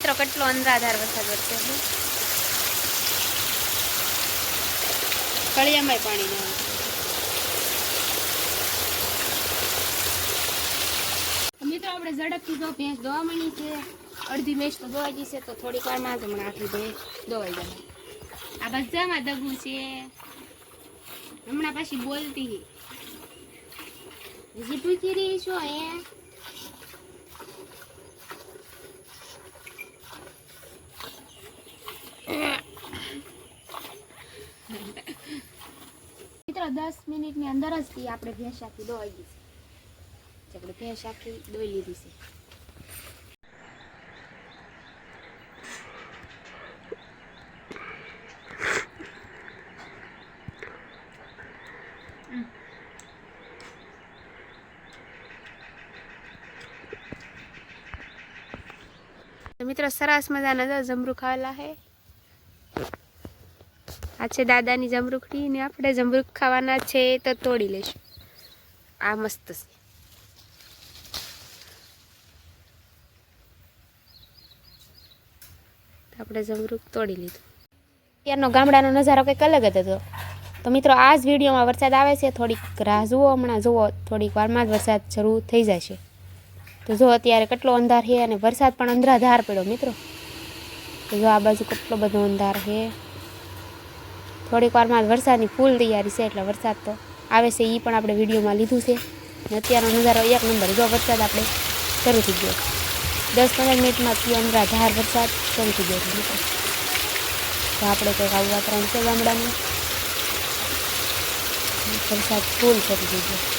મિત્રો કેટલો અંધાધાર વરસાદ વરસે છે. કળિયામાંય પાણી ના મિત્રો આપણે ઝડપથી તો ભેંસ દોવા માંડી છે. અડધી ભેંસ તો દોવાઈ ગઈ છે તો થોડીક વારમાં જ હમણાં આટલી ભેંસ દોવાઈ જાય. આ બધામાં દગું છે. હમણાં પાછી બોલતી હજી પૂછી રહી છો અહીંયા. મિત્રો 10 મિનિટની અંદર જ આપણે ભેંસ આખી દોવાઈ ગઈ છે. આપણે ભેંસ આખી દોઈ લીધી છે. તો મિત્રો સરસ મજાના જમરૂ ખાવાલા હે. આ છે દાદાની જમરૂખડી ને આપણે જમરૂખ ખાવાના છે તો તોડી લઈશું. આ મસ્ત છે. આપણે જમરૂખ તોડી લીધું. ત્યારનો ગામડાનો નજારો કંઈક અલગ જ હતો. તો મિત્રો આ જ વિડીયોમાં વરસાદ આવે છે. થોડીક રાહ જુઓ, હમણાં જુઓ થોડીક વારમાં જ વરસાદ શરૂ થઈ જશે. તો જો અત્યારે કેટલો અંધાર છે અને વરસાદ પણ અંધાધાર પડ્યો મિત્રો. તો જો આ બાજુ કેટલો બધો અંધાર છે. થોડીક વારમાં જ વરસાદની ફૂલ તૈયારી છે એટલે વરસાદ તો આવે છે એ પણ આપણે વિડીયોમાં લીધું છે. અને અત્યારનો નજારો એક નંબર. જો વરસાદ આપણે શરૂ થઈ ગયો 10-15 મિનિટમાં અંધાધાર વરસાદ શરૂ થઈ ગયો મિત્રો. તો આપણે કંઈક આવું વાતાવરણ છે ગામડાનું. વરસાદ ફૂલ શરૂ થઈ ગયો.